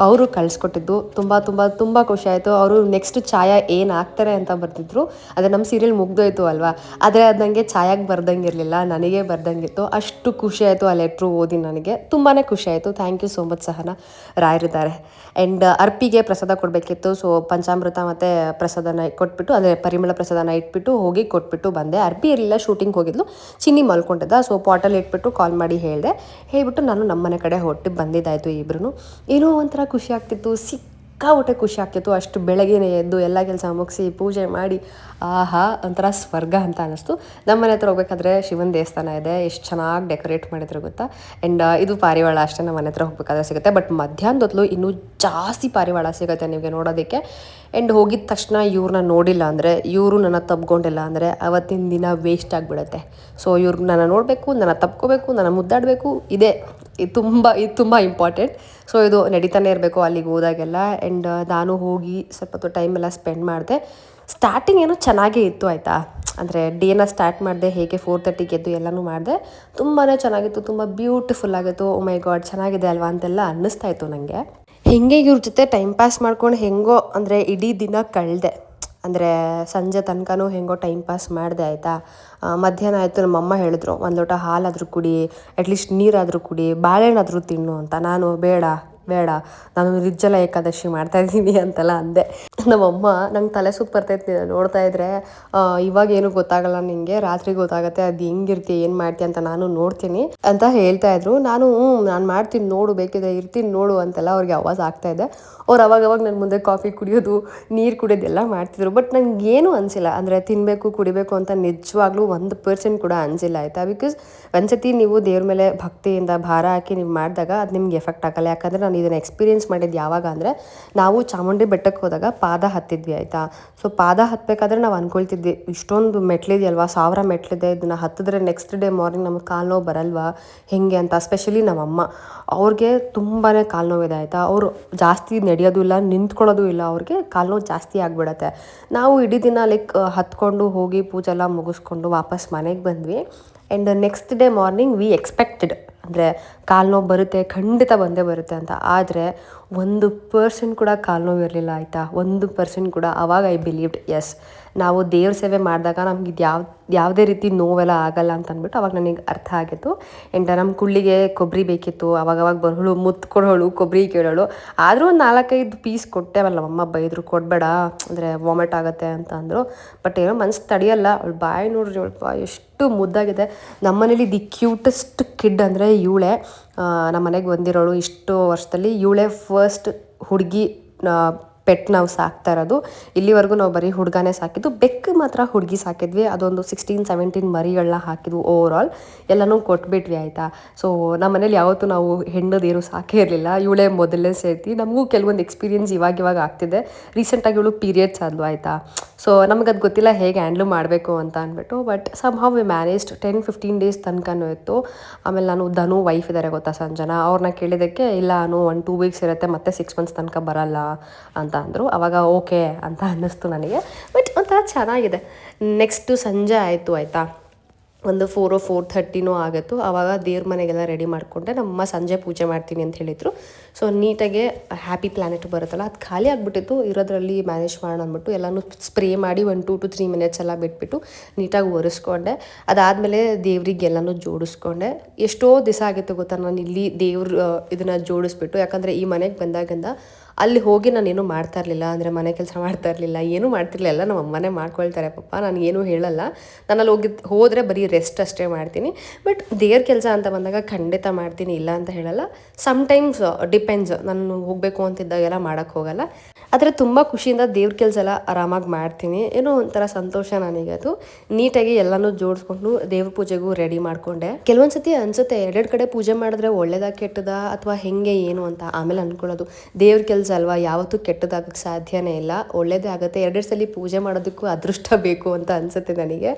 [SPEAKER 1] ಅವರು ಕಳಿಸ್ಕೊಟ್ಟಿದ್ದು. ತುಂಬ ತುಂಬ ತುಂಬ ಖುಷಿ ಆಯಿತು. ಅವರು ನೆಕ್ಸ್ಟ್ ಛಾಯಾ ಏನು ಆಗ್ತಾರೆ ಅಂತ ಬರ್ತಿದ್ರು. ಅದೇ ನಮ್ಮ ಸೀರಿಯಲ್ ಮುಗ್ದೋಯ್ತು ಅಲ್ವಾ, ಆದರೆ ಅದು ನನಗೆ ಛಾಯಾಗೆ ಬರ್ದಂಗೆ ಇರಲಿಲ್ಲ, ನನಗೆ ಬರ್ದಂಗಿತ್ತು. ಅಷ್ಟು ಖುಷಿ ಆಯಿತು ಆ ಲೆಟ್ರು ಓದಿ. ನನಗೆ ತುಂಬಾ ಖುಷಿ ಆಯಿತು. Thank you so much Sahana, ರಾಯರಿದ್ದಾರೆ. ಆ್ಯಂಡ್ ಅರ್ಪಿಗೆ ಪ್ರಸಾದ ಕೊಡಬೇಕಿತ್ತು. ಸೊ ಪಂಚಾಮೃತ ಮತ್ತು ಪ್ರಸಾದನ ಕೊಟ್ಬಿಟ್ಟು, ಅಂದರೆ ಪರಿಮಳ ಪ್ರಸಾದನ ಇಟ್ಬಿಟ್ಟು ಹೋಗಿ ಕೊಟ್ಬಿಟ್ಟು ಬಂದೆ. ಅರ್ಪಿ ಇರಲಿಲ್ಲ, ಶೂಟಿಂಗ್ ಹೋಗಿದ್ಲು. ಚಿನ್ನಿ ಮಲ್ಕೊಂಡಿದ್ದ. ಸೊ ಪಾಟಲ್ಲಿ ಇಟ್ಬಿಟ್ಟು ಕಾಲ್ ಮಾಡಿ ಹೇಳ್ಬಿಟ್ಟು ನಾನು ನಮ್ಮನೆ ಕಡೆ ಹೊಟ್ಟು ಬಂದಿದ್ದಾಯಿತು. ಇಬ್ಬರೂ ಏನೋ ಒಂಥರ ಖುಷಿ ಆಗ್ತಿತ್ತು, ಸಿಕ್ಕಾಪಟ್ಟೆ ಖುಷಿ ಆಗ್ತಿತ್ತು. ಅಷ್ಟು ಬೆಳಗ್ಗೆನೇ ಎದ್ದು ಎಲ್ಲ ಕೆಲಸ ಮುಗಿಸಿ ಪೂಜೆ ಮಾಡಿ ಆಹಾ ಒಂಥರ ಸ್ವರ್ಗ ಅಂತ ಅನ್ನಿಸ್ತು. ನಮ್ಮ ಮನೆ ಹತ್ರ ಹೋಗ್ಬೇಕಾದ್ರೆ ಶಿವನ ದೇವಸ್ಥಾನ ಇದೆ, ಎಷ್ಟು ಚೆನ್ನಾಗಿ ಡೆಕೋರೇಟ್ ಮಾಡಿದ್ರು ಗೊತ್ತಾ. ಆ್ಯಂಡ್ ಇದು ಪಾರಿವಾಳ ಅಷ್ಟೇ ನಮ್ಮ ಮನೆ ಹತ್ರ ಹೋಗ್ಬೇಕಾದ್ರೆ ಸಿಗುತ್ತೆ. ಬಟ್ ಮಧ್ಯಾಹ್ನದ ಹೊತ್ತು ಇನ್ನೂ ಜಾಸ್ತಿ ಪಾರಿವಾಳ ಸಿಗುತ್ತೆ ನಿಮಗೆ ನೋಡೋದಕ್ಕೆ. ಆ್ಯಂಡ್ ಹೋಗಿದ ತಕ್ಷಣ ಇವ್ರನ್ನ ನೋಡಿಲ್ಲ ಅಂದರೆ, ಇವರು ನನ್ನ ತಬ್ಕೊಂಡಿಲ್ಲ ಅಂದರೆ ಅವತ್ತಿನ ದಿನ ವೇಸ್ಟ್ ಆಗಿಬಿಡುತ್ತೆ. ಸೊ ಇವ್ರಿಗೆ ನನ್ನ ನೋಡಬೇಕು, ನನ್ನ ತಪ್ಕೋಬೇಕು, ನನ್ನ ಮುದ್ದಾಡಬೇಕು, ಇದು ತುಂಬ ಇಂಪಾರ್ಟೆಂಟ್. ಸೊ ಇದು ನಡೀತಾನೆ ಇರಬೇಕು ಅಲ್ಲಿಗೆ ಹೋದಾಗೆಲ್ಲ. ಆ್ಯಂಡ್ ನಾನು ಹೋಗಿ ಸ್ವಲ್ಪ ಹೊತ್ತು ಟೈಮೆಲ್ಲ ಸ್ಪೆಂಡ್ ಮಾಡಿದೆ. ಸ್ಟಾರ್ಟಿಂಗ್ ಏನೋ ಚೆನ್ನಾಗೇ ಇತ್ತು ಆಯಿತಾ. ಅಂದರೆ ಡೇನ ಸ್ಟಾರ್ಟ್ ಮಾಡಿದೆ ಹೇಗೆ 4:30ಗೆ ಎದ್ದು ಎಲ್ಲನೂ ಮಾಡಿದೆ. ತುಂಬಾ ಚೆನ್ನಾಗಿತ್ತು, ತುಂಬ ಬ್ಯೂಟಿಫುಲ್ ಆಗಿತ್ತು. ಓ ಮೈ ಗಾಡ್ ಚೆನ್ನಾಗಿದೆ ಅಲ್ವಾ ಅಂತೆಲ್ಲ ಅನ್ನಿಸ್ತಾ ಇತ್ತು ನನಗೆ. ಹಿಂಗೆ ಇವ್ರ ಜೊತೆ ಟೈಮ್ ಪಾಸ್ ಮಾಡ್ಕೊಂಡು ಹೆಂಗೋ ಅಂದರೆ ಇಡೀ ದಿನ ಕಳೆದೆ. ಅಂದರೆ ಸಂಜೆ ತನಕನೂ ಹೆಂಗೋ ಟೈಮ್ ಪಾಸ್ ಮಾಡಿದೆ ಆಯಿತಾ. ಮಧ್ಯಾಹ್ನ ಆಯಿತು, ನಮ್ಮಮ್ಮ ಹೇಳಿದ್ರು ಒಂದು ಲೋಟ ಹಾಲಾದರೂ ಕುಡಿ, ಅಟ್ಲೀಸ್ಟ್ ನೀರಾದರೂ ಕುಡಿ, ಬಾಳೆಹಣ್ಣಾದರೂ ತಿನ್ನು ಅಂತ. ನಾನು ಬೇಡ ನಾನು ನಿರ್ಜಲ ಏಕಾದಶಿ ಮಾಡ್ತಾಯಿದ್ದೀನಿ ಅಂತೆಲ್ಲ ಅಂದೆ. ನಮ್ಮಮ್ಮ ನಂಗೆ ತಲೆ ಸುತ್ತು ಬರ್ತೈತಿ ನೋಡ್ತಾ ಇದ್ರೆ. ಇವಾಗ ಏನು ಗೊತ್ತಾಗಲ್ಲ ನಿನಗೆ, ರಾತ್ರಿ ಗೊತ್ತಾಗುತ್ತೆ ಅದು ಹೆಂಗಿರ್ತಿ ಏನು ಮಾಡ್ತೀಯ ಅಂತ ನಾನು ನೋಡ್ತೀನಿ ಅಂತ ಹೇಳ್ತಾಯಿದ್ರು. ನಾನು ಮಾಡ್ತೀನಿ ನೋಡು, ಬೇಕಿದ್ರೆ ಇರ್ತೀನಿ ನೋಡು ಅಂತೆಲ್ಲ ಅವ್ರಿಗೆ ಆವಾಜ್ ಆಗ್ತಾಯಿದ್ದೆ. ಅವ್ರು ಅವಾಗವಾಗ ನನ್ನ ಮುಂದೆ ಕಾಫಿ ಕುಡಿಯೋದು, ನೀರು ಕುಡಿಯೋದೆಲ್ಲ ಮಾಡ್ತಿದ್ರು. ಬಟ್ ನನಗೇನು ಅನಿಸಿಲ್ಲ, ಅಂದರೆ ತಿನ್ನಬೇಕು ಕುಡಿಬೇಕು ಅಂತ ನಿಜವಾಗ್ಲೂ 1% ಕೂಡ ಅನಿಸಿಲ್ಲ ಆಯಿತಾ. ಬಿಕಾಸ್ ಒಂದ್ಸತಿ ನೀವು ದೇವ್ರ ಮೇಲೆ ಭಕ್ತಿಯಿಂದ ಭಾರ ಹಾಕಿ ನೀವು ಮಾಡಿದಾಗ ಅದು ನಿಮ್ಗೆ ಎಫೆಕ್ಟ್ ಆಗಲ್ಲ. ಯಾಕಂದರೆ ನಾನು ಇದನ್ನು ಎಕ್ಸ್ಪೀರಿಯೆನ್ಸ್ ಮಾಡಿದ್ದು ಯಾವಾಗ ಅಂದರೆ, ನಾವು ಚಾಮುಂಡಿ ಬೆಟ್ಟಕ್ಕೆ ಹೋದಾಗ ಪಾದ ಹತ್ತಿದ್ವಿ ಆಯಿತಾ. ಸೊ ಪಾದ ಹತ್ತಬೇಕಾದ್ರೆ ನಾವು ಅಂದ್ಕೊಳ್ತಿದ್ವಿ ಇಷ್ಟೊಂದು ಮೆಟ್ಲಿದೆಯಲ್ವಾ, 1000 ಮೆಟ್ಲಿದೆ, ಇದನ್ನು ಹತ್ತಿದ್ರೆ ನೆಕ್ಸ್ಟ್ ಡೇ ಮಾರ್ನಿಂಗ್ ನಮಗೆ ಕಾಲು ನೋವು ಬರಲ್ವಾ ಹೇಗೆ ಅಂತ. ಸ್ಪೆಷಲಿ ನಮ್ಮಮ್ಮ, ಅವ್ರಿಗೆ ತುಂಬಾ ಕಾಲು ನೋವಿದೆ ಆಯಿತಾ. ಅವರು ಜಾಸ್ತಿ ನಡೆಯೋದು ಇಲ್ಲ, ನಿಂತ್ಕೊಳ್ಳೋದು ಇಲ್ಲ, ಅವ್ರಿಗೆ ಕಾಲು ನೋವು ಜಾಸ್ತಿ ಆಗಿಬಿಡತ್ತೆ. ನಾವು ಇಡೀ ದಿನ ಹತ್ಕೊಂಡು ಹೋಗಿ ಪೂಜೆ ಎಲ್ಲ ಮುಗಿಸ್ಕೊಂಡು ವಾಪಸ್ ಮನೆಗೆ ಬಂದ್ವಿ. And next day morning V expected, ಅಂದರೆ ಕಾಲು ನೋವು ಬರುತ್ತೆ, ಖಂಡಿತ ಬಂದೇ ಬರುತ್ತೆ ಅಂತ. ಆದರೆ 1% ಕೂಡ ಕಾಲು ನೋವು ಇರಲಿಲ್ಲ ಆಯಿತಾ, 1% ಕೂಡ. ಆವಾಗ ಐ ಬಿಲೀವ್ಡ್, ಎಸ್ ನಾವು ದೇವ್ರ ಸೇವೆ ಮಾಡಿದಾಗ ನಮ್ಗೆ ಇದು ಯಾವುದೇ ರೀತಿ ನೋವೆಲ್ಲ ಆಗಲ್ಲ ಅಂತ ಅಂದ್ಬಿಟ್ಟು ಅವಾಗ ನನಗೆ ಅರ್ಥ ಆಗಿತ್ತು. ಆ್ಯಂಡ್ ನಮ್ಮ ಕುಳ್ಳಿಗೆ ಕೊಬ್ಬರಿ ಬೇಕಿತ್ತು, ಅವಾಗವಾಗ ಬರೋಳು, ಮುತ್ತು ಕೊಡೋಳು, ಕೊಬ್ಬರಿ ಕೇಳೋಳು. ಆದರೂ ಒಂದು 4-5 ಪೀಸ್ ಕೊಟ್ಟೆವಲ್ಲ, ನಮ್ಮಮ್ಮ ಬೈದರು ಕೊಡಬೇಡ ಅಂದರೆ ವಾಮಿಟ್ ಆಗುತ್ತೆ ಅಂತ ಅಂದರು. ಬಟ್ ಏನೋ ಮನ್ಸು ತಡೆಯಲ್ಲ. ಅವಳು ಬಾಯಿ ನೋಡ್ರಿ, ಅವಳು ಬಾಯಿ ಎಷ್ಟು ಮುದ್ದಾಗಿದೆ. ನಮ್ಮ ಮನೇಲಿ ದಿ ಕ್ಯೂಟೆಸ್ಟ್ ಕಿಡ್ ಅಂದರೆ ಇವಳೇ. ನಮ್ಮ ಮನೆಗೆ ಬಂದಿರೋಳು ಇಷ್ಟು ವರ್ಷದಲ್ಲಿ ಇವಳೇ ಫಸ್ಟ್ ಹುಡುಗಿ ಪೆಟ್ ನಾವು ಸಾಕ್ತಾ ಇರೋದು. ಇಲ್ಲಿವರೆಗೂ ನಾವು ಬರೀ ಹುಡುಗನೇ ಸಾಕಿದ್ದು, ಬೆಕ್ಕು ಮಾತ್ರ ಹುಡುಗಿ ಸಾಕಿದ್ವಿ. ಅದೊಂದು 16-17 ಮರಿಗಳನ್ನ ಹಾಕಿದ್ವು. ಓವರ್ ಆಲ್ ಎಲ್ಲನೂ ಕೊಟ್ಬಿಟ್ವಿ ಆಯಿತಾ. ಸೊ ನಮ್ಮ ಮನೇಲಿ ಯಾವತ್ತೂ ನಾವು ಹೆಣ್ಣದೇನು ಸಾಕೇ ಇರಲಿಲ್ಲ, ಇವಳೇ ಮೊದಲನೇ ಸೇರ್ತಿ. ನಮಗೂ ಕೆಲವೊಂದು ಎಕ್ಸ್ಪೀರಿಯನ್ಸ್ ಇವಾಗ ಆಗ್ತಿದೆ. ರೀಸೆಂಟಾಗಿ ಇವಳು ಪೀರಿಯಡ್ಸ್ ಆದ್ಲು ಆಯಿತಾ. ಸೊ ನಮಗದು ಗೊತ್ತಿಲ್ಲ ಹೇಗೆ ಹ್ಯಾಂಡ್ಲ್ ಮಾಡಬೇಕು ಅಂತ ಅಂದ್ಬಿಟ್ಟು, but somehow we managed. 10-15 days ತನಕನೂ ಇತ್ತು. ಆಮೇಲೆ ನಾನು ಧನು ವೈಫ್ ಇದ್ದಾರೆ ಗೊತ್ತಾ ಸಂಜನಾ, ಅವ್ರನ್ನ ಕೇಳಿದ್ದಕ್ಕೆ ಇಲ್ಲ ನಾನು 1-2 ವೀಕ್ಸ್ ಇರುತ್ತೆ ಮತ್ತೆ 6 ಮಂತ್ಸ್ ತನಕ ಬರಲ್ಲ ಅಂತ ಅಂದರು. ಆವಾಗ ಓಕೆ ಅಂತ ಅನ್ನಿಸ್ತು ನನಗೆ. ಬಟ್ ಒಂಥರ ಚೆನ್ನಾಗಿದೆ. ನೆಕ್ಸ್ಟು ಸಂಜೆ ಆಯಿತು ಆಯಿತಾ, ಒಂದು 4-4:30 ಆಗಿತ್ತು. ಆವಾಗ ದೇವ್ರ ಮನೆಗೆಲ್ಲ ರೆಡಿ ಮಾಡಿಕೊಂಡೆ. ನಮ್ಮಮ್ಮ ಸಂಜೆ ಪೂಜೆ ಮಾಡ್ತೀನಿ ಅಂತ ಹೇಳಿದರು. ಸೊ ನೀಟಾಗೆ ಹ್ಯಾಪಿ ಪ್ಲ್ಯಾನೆಟ್ ಬರುತ್ತಲ್ಲ, ಅದು ಖಾಲಿ ಆಗಿಬಿಟ್ಟಿತ್ತು. ಇರೋದ್ರಲ್ಲಿ ಮ್ಯಾನೇಜ್ ಮಾಡೋಣ ಅಂದ್ಬಿಟ್ಟು ಎಲ್ಲನೂ ಸ್ಪ್ರೇ ಮಾಡಿ 1-2-3 ಮಿನಿಟ್ಸ್ ಎಲ್ಲ ಬಿಟ್ಬಿಟ್ಟು ನೀಟಾಗಿ ಒರೆಸ್ಕೊಂಡೆ. ಅದಾದಮೇಲೆ ದೇವರಿಗೆಲ್ಲನೂ ಜೋಡಿಸ್ಕೊಂಡೆ. ಎಷ್ಟೋ ದಿವಸ ಆಗಿತ್ತು ಗೊತ್ತಾ ನಾನು ಇಲ್ಲಿ ದೇವ್ರ ಇದನ್ನು ಜೋಡಿಸ್ಬಿಟ್ಟು. ಯಾಕಂದರೆ ಈ ಮನೆಗೆ ಬಂದಾಗಿಂದ ಅಲ್ಲಿ ಹೋಗಿ ನಾನೇನು ಮಾಡ್ತಾ ಇರಲಿಲ್ಲ, ಅಂದರೆ ಮನೆ ಕೆಲಸ ಮಾಡ್ತಾ ಇರಲಿಲ್ಲ, ಏನೂ ಮಾಡ್ತಿರ್ಲಿಲ್ಲ. ಎಲ್ಲ ನಮ್ಮ ಅಮ್ಮನೇ ಮಾಡ್ಕೊಳ್ತಾರೆ ಪಾಪ, ನನಗೇನು ಹೇಳಲ್ಲ. ನಾನಲ್ಲಿ ಹೋದರೆ ಬರೀ ರೆಸ್ಟ್ ಅಷ್ಟೇ ಮಾಡ್ತೀನಿ. ಬಟ್ ದೇವ್ರ ಕೆಲಸ ಅಂತ ಬಂದಾಗ ಖಂಡಿತ ಮಾಡ್ತೀನಿ, ಇಲ್ಲ ಅಂತ ಹೇಳಲ್ಲ. ಸಮ್ಟೈಮ್ಸ್ ಡಿಪೆಂಡ್ಸ್, ನಾನು ಹೋಗಬೇಕು ಅಂತಿದ್ದಾಗೆಲ್ಲ ಮಾಡೋಕ್ಕೆ ಹೋಗಲ್ಲ. ಆದರೆ ತುಂಬ ಖುಷಿಯಿಂದ ದೇವ್ರ ಕೆಲಸ ಎಲ್ಲ ಆರಾಮಾಗಿ ಮಾಡ್ತೀನಿ. ಏನೋ ಒಂಥರ ಸಂತೋಷ ನನಗೆ ಅದು. ನೀಟಾಗಿ ಎಲ್ಲನೂ ಜೋಡಿಸ್ಕೊಂಡು ದೇವ್ರ ಪೂಜೆಗೂ ರೆಡಿ ಮಾಡಿಕೊಂಡೆ. ಕೆಲವೊಂದು ಸತಿ ಅನಿಸುತ್ತೆ ಎರಡೆರಡು ಕಡೆ ಪೂಜೆ ಮಾಡಿದ್ರೆ ಒಳ್ಳೇದಾ ಕೆಟ್ಟದಾ ಅಥವಾ ಹೆಂಗೆ ಏನು ಅಂತ. ಆಮೇಲೆ ಅಂದ್ಕೊಳ್ಳೋದು ದೇವ್ರ ಕೆಲಸ ಅಲ್ವಾ, ಯಾವತ್ತೂ ಕೆಟ್ಟದಾಗಕ್ಕೆ ಸಾಧ್ಯನೇ ಇಲ್ಲ, ಒಳ್ಳೇದೇ ಆಗುತ್ತೆ. ಎರಡೆರಡು ಸಲ ಪೂಜೆ ಮಾಡೋದಕ್ಕೂ ಅದೃಷ್ಟ ಬೇಕು ಅಂತ ಅನಿಸುತ್ತೆ ನನಗೆ.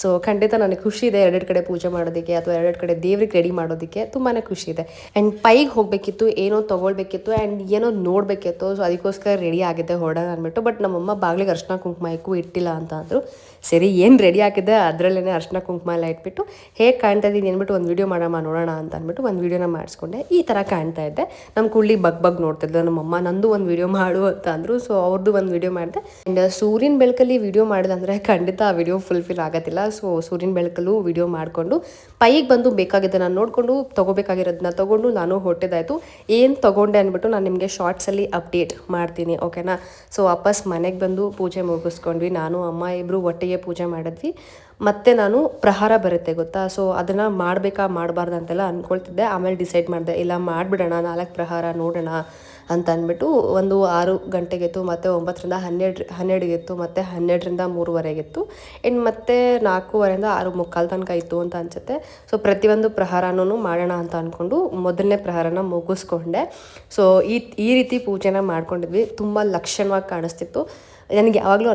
[SPEAKER 1] ಸೊ ಖಂಡಿತ ನನಗೆ ಖುಷಿ ಇದೆ ಎರಡೆರಡು ಕಡೆ ಪೂಜೆ ಮಾಡೋದಕ್ಕೆ ಅಥವಾ ಎರಡೆರಡು ಕಡೆ ದೇವ್ರಿಗೆ ರೆಡಿ ಮಾಡೋದಕ್ಕೆ ತುಂಬಾ ಖುಷಿ ಇದೆ. ಆ್ಯಂಡ್ ಪೈಗೆ ಹೋಗಬೇಕಿತ್ತು, ಏನೋ ತೊಗೊಳ್ಬೇಕಿತ್ತು ಆ್ಯಂಡ್ ಏನೋ ನೋಡಬೇಕಿತ್ತು. ಸೊ ಅದಕ್ಕೋಸ್ಕರ ರೆಡಿ ಆಗಿದ್ದೆ ಹೊರಡೋಣ ಅಂದ್ಬಿಟ್ಟು. ಬಟ್ ನಮ್ಮಮ್ಮ ಬಾಗಿಲಿಗೆ ಅರ್ಶಿನ ಕುಂಕುಮ ಇಟ್ಟಿಲ್ಲ ಅಂತ ಅಂದರು. ಸರಿ ಏನು ರೆಡಿ ಹಾಕಿದ್ದೆ ಅದರಲ್ಲೇ ಅರ್ಶಿನ ಕುಂಕುಮ ಎಲ್ಲ ಇಟ್ಬಿಟ್ಟು ಹೇಗೆ ಕಾಣ್ತಾ ಇದ್ದೀನಿ ಅಂದ್ಬಿಟ್ಟು ಒಂದು ವೀಡಿಯೋ ಮಾಡೋಣ ನೋಡೋಣ ಅಂತ ಅಂದ್ಬಿಟ್ಟು ಒಂದು ವೀಡಿಯೋನ ಮಾಡಿಸ್ಕೊಂಡೆ. ಈ ಥರ ಕಾಣ್ತಾ ಇದ್ದೆ. ನಮ್ಮ ಕುಳ್ಳಿ ಬಗ್ ನೋಡ್ತಿದ್ದೆ. ನಮ್ಮಮ್ಮ ನಂದು ಒಂದು ವೀಡಿಯೋ ಮಾಡು ಅಂತ ಅಂದರು. ಸೊ ಅವ್ರದ್ದು ಒಂದು ವೀಡಿಯೋ ಮಾಡಿದೆ. ಆ್ಯಂಡ್ ಸೂರ್ಯನ ಬೆಳಕಲ್ಲಿ ವೀಡಿಯೋ ಮಾಡಿದಂದರೆ ಖಂಡಿತ ಆ ವಿಡಿಯೋ ಫುಲ್ಫಿಲ್ ಆಗೋದಿಲ್ಲ. ಸೊ ಸೂರ್ಯನ ಬೆಳಕಲ್ಲೂ ವೀಡಿಯೋ ಮಾಡಿಕೊಂಡು ಪೈಗೆ ಬಂದು ಬೇಕಾಗಿದೆ ನಾನು ನೋಡಿಕೊಂಡು ತೊಗೋಬೇಕಾಗಿರೋದನ್ನ ತೊಗೊಂಡು ನಾನು ಹೊಟ್ಟೆದಾಯಿತು. ಏನು ತೊಗೊಂಡೆ ಅಂದ್ಬಿಟ್ಟು ನಾನು ನಿಮಗೆ ಶಾರ್ಟ್ಸಲ್ಲಿ ಅಪ್ಡೇಟ್ ಮಾಡ್ತೀನಿ, ಓಕೆನಾ. ಸೊ ವಾಪಸ್ ಮನೆಗೆ ಬಂದು ಪೂಜೆ ಮುಗಿಸ್ಕೊಂಡ್ವಿ. ನಾನು ಅಮ್ಮ ಇಬ್ಬರು ಒಟ್ಟಿಗೆ ಪೂಜೆ ಮಾಡಿದ್ವಿ. ಮತ್ತು ನಾನು ಪ್ರಹಾರ ಬರುತ್ತೆ ಗೊತ್ತಾ, ಸೊ ಅದನ್ನು ಮಾಡಬೇಕಾ ಮಾಡಬಾರ್ದು ಅಂತೆಲ್ಲ ಅಂದ್ಕೊಳ್ತಿದ್ದೆ. ಆಮೇಲೆ ಡಿಸೈಡ್ ಮಾಡಿದೆ ಇಲ್ಲ ಮಾಡಿಬಿಡೋಣ, 4 ಪ್ರಹಾರ ನೋಡೋಣ ಅಂತ ಅಂದ್ಬಿಟ್ಟು. ಒಂದು 6 ಗಂಟೆಗಿತ್ತು, ಮತ್ತು 9ರಿಂದ 12 ಮತ್ತು 12ರಿಂದ 3:15 ಇನ್ನು ಮತ್ತೆ 4:15 6:45 ತನಕ ಇತ್ತು ಅಂತ ಅನಿಸುತ್ತೆ. ಸೊ ಪ್ರತಿಯೊಂದು ಪ್ರಹಾರನೂ ಮಾಡೋಣ ಅಂತ ಅಂದ್ಕೊಂಡು ಮೊದಲನೇ ಪ್ರಹಾರನ ಮುಗಿಸ್ಕೊಂಡೆ. ಸೊ ಈ ರೀತಿ ಪೂಜೆನ ಮಾಡ್ಕೊಂಡಿದ್ವಿ. ತುಂಬ ಲಕ್ಷಣವಾಗಿ ಕಾಣಿಸ್ತಿತ್ತು. ನನಗೆ ಯಾವಾಗಲೂ